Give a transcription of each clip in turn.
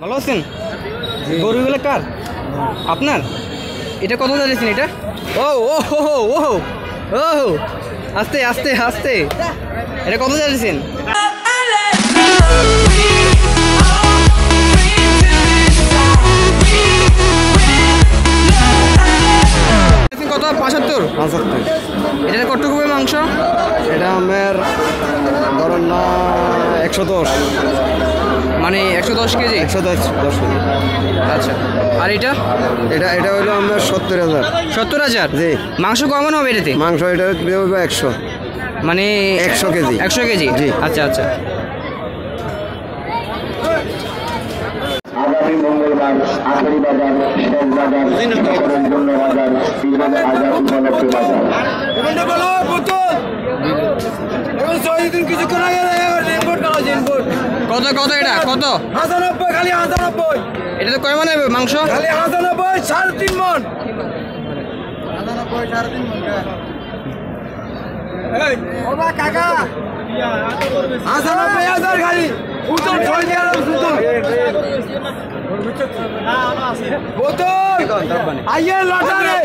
ভালো আছেন? গরুগুলো কার? আপনার? এটা কত যাচ্ছেন এটা? ও ও ও ও ও আস্তে আস্তে আস্তে, এটা কত যাচ্ছেন? কত? 75। এটা কতটুকু মাংস? এটা আমার ধরেন না 110, মানে 110 কেজি। 110 কেজি। আচ্ছা, আর এটা এটা হইলো আমার 70,000। 70,000? জি। মাংস কেমন হবে এটাতে? মাংস এটা হইব 100, মানে 100 কেজি। 100 কেজি? জি। আচ্ছা আচ্ছা। আগামী মঙ্গলবার আখেরি বাজার, শেষ বাজার, শরৎ জন্য বাজার, ঈদের আজাদ উপলক্ষে বাজার। কত কত এটা কত? 95, খালি 95। এটা তো কয় মানে মাংস? খালি 95, 3.5 মণ। 95,000 খালি। উত্তর ছয় দিয়ে আইয়ে লটারে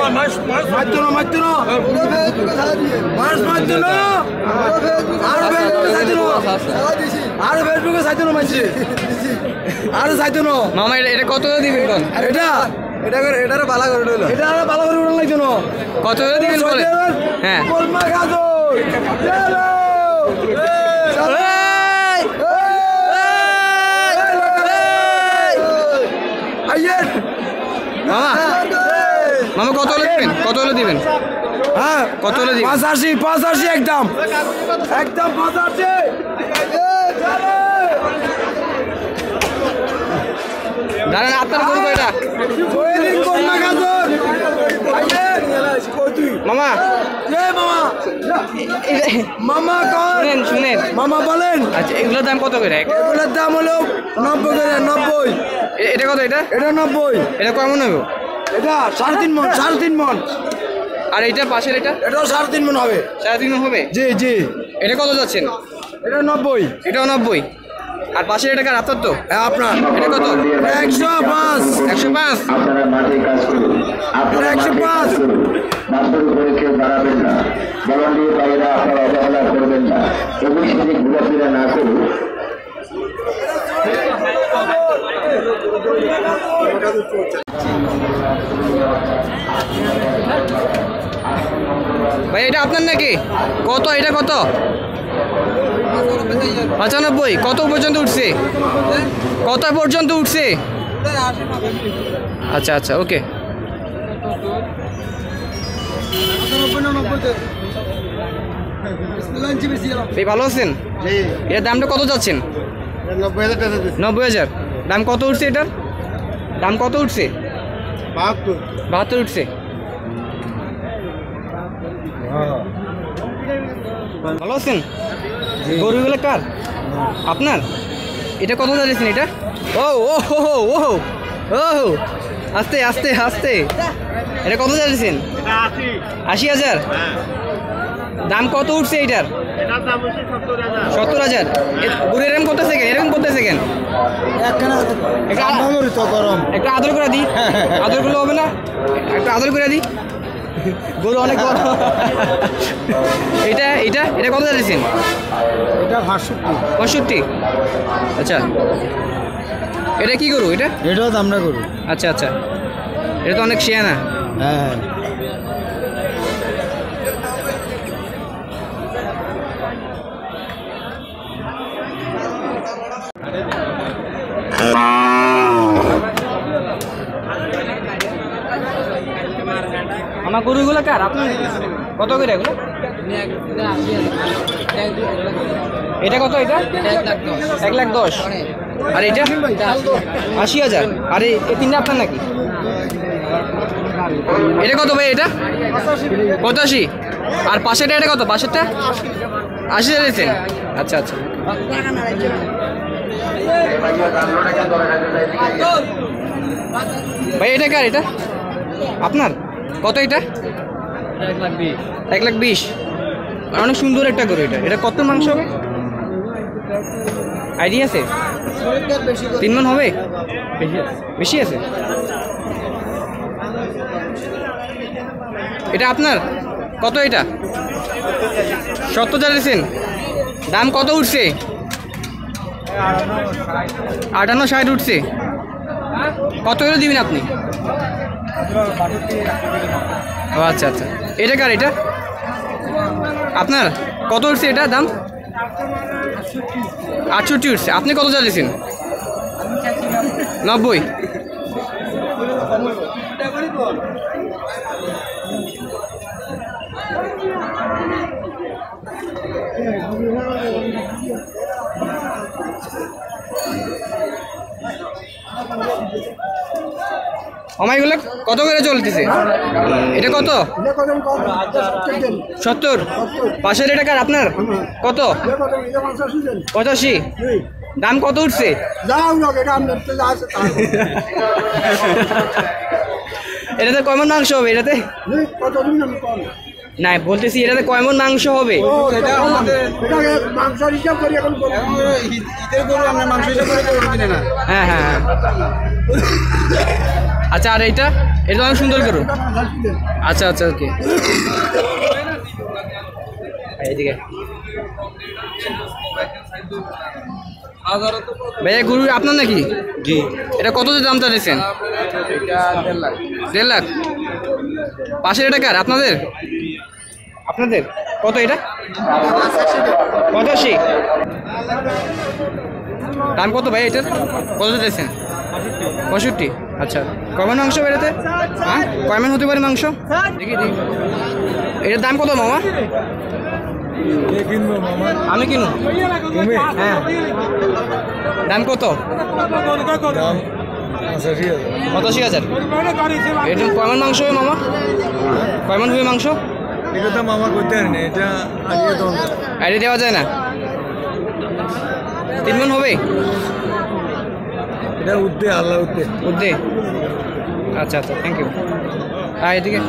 মারতো না মারতো না মার্চ মারতো না আর ফেসবুকে চাইতো না মারছে আর চাইতো না। মামা এটা কত দিবেন কোন? আর এটারে বালা করে দিল, এটা আর বালা করে উড়ান লাগতো না। কত দিবেন বলে? হ্যাঁ, গোলমা খাজো চলো মামা মামা কত হলে দিবেন? কত হলে দিবেন? হ্যাঁ কত হলে দিবেন? 85 একদম একদম 85। দাঁড়ান, আপনার গরু কয়টা? মামা মামা শুনেন শুনেন, মামা বলেন। আচ্ছা এগুলোর দাম কত করে? এগুলোর দাম হলো 90 করে। 90। এটা কত? এটা এটা 90। এটা কেমন হবে? এটা 3.5 মণ। 3.5 মণ। আর এটা পাশের এটা? এটাও 3.5 মণ হবে। 3.5 হবে? জি জি। এটা কত যাচ্ছেন? এটা 90। এটাও 90। আর পাশের এটা কার? আপনার তো? হ্যাঁ আপনার। এটা কত? 105। 105? আপনারা মাঠে কাজ করুন, আপনারা মাঠে কাজ করুন, বাসের উপরে কেউ দাঁড়াবেন না। ভলান্টিয়ার ভাইয়েরা আপনারা অবহেলা করবেন না, এদিক সেদিক ঘোরাফেরা না করুন। ভাই এটা আপনার নাকি? কত এটা কত? 95। কত পর্যন্ত উঠছে? কত পর্যন্ত উঠছে? আচ্ছা আচ্ছা, ওকে। ভাই ভালো আছেন? এটার দামটা কত যাচ্ছেন? 90,000। দাম কত উঠছে এটার? দাম কত উঠছে? 72 উঠছে। ভালো আছেন? গরুগুলো কার? আপনার? এটা কত যাচ্ছেন এটা? ও ও ও ও ও আস্তে আস্তে আস্তে, এটা কত যাচ্ছেন? 80,000। দাম কত উঠছে এইটার? 70,000। গরু এরকম করতেছে কেন? এরকম করতেছে কেন? একটা আদর করে দিই। আদর করলে হবে না? একটা আদর করে দিই। গরু অনেক বড়। এটা এটা এটা কত যাচ্ছেন? এটা 65। আচ্ছা, এটা কি গরু এটা? এটাও দামটা করু। আচ্ছা আচ্ছা, এটা তো অনেক শিয়ানা। হ্যাঁ আমার গরুগুলো কার? আপনার? কত করে এগুলো? এটা কত? এটা 1,10,000। আর এটা 80,000। আর এই তিনটা আপনার নাকি? এটা কত ভাই? এটা 85। আর পাশেরটা এটা কত? পাশেরটা 80,000 দিয়েছেন? আচ্ছা আচ্ছা। ভাই এটা কার? এটা আপনার? কত এটা? 1,20,000। অনেক সুন্দর একটা গরু এটা। এটা কত মাংস হবে আইডিয়া আছে? 3 মণ হবে? বেশি আছে। এটা আপনার কত? এটা 70 চাইছেন। দাম কত উঠছে? 58-60 উঠছে। কত করে দিবেন আপনি? ও আচ্ছা আচ্ছা। এটা কার? এটা আপনার কত উঠছে? এটা দাম 68 উঠছে। আপনি কত চাইছেন? 90। আমাইগুলো কত করে চলতেছে? এটা কত? 70। পাশের এটা কার? আপনার কত? 85। দাম কত উঠছে? এটাতে কয়মন মাংস হবে? এটাতে না বলতেছি, এটাতে কয়মন মাংস হবে? হ্যাঁ হ্যাঁ। আচ্ছা, আর এটা এটা অনেক সুন্দর করো। আচ্ছা আচ্ছা, ওকে। এইদিকে ভাইয়া, গরু আপনার নাকি? জি। এটা কত দাম চাইছেন? 1.5 লাখ। পাশের এটা কার? আপনাদের? আপনাদের কত? এটা 85। দাম কত ভাই এটার? কত চাইছেন? 65। আচ্ছা, কয়মন মাংস বেরোতে? হ্যাঁ, কয়মন হতে পারে মাংস? দেখি দেখি। এটার দাম কত মামা? আমি কিনু। হ্যাঁ, দাম কত? 85,000। এটা কয়মন মাংস হবে মামা? কয়মন হবে মাংস? এটা তো মামা করতে পারি না, এটা আইডিয়া দেওয়া যায় না। 3 মণ হবে? এটা উঠতে আল্লাহ উঠতে। আচ্ছা আচ্ছা, থ্যাংক ইউ। হ্যাঁ, এদিকে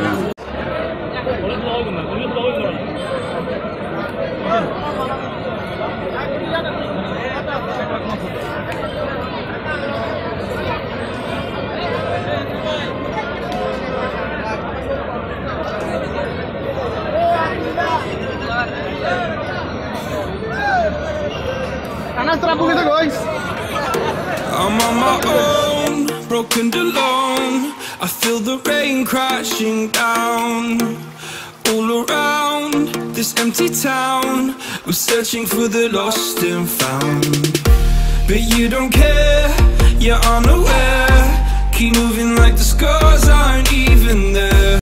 I'm on my own, broken and alone. I feel the rain crashing down all around this empty town. We're searching for the lost and found, but you don't care, you're unaware. Keep moving like the scars aren't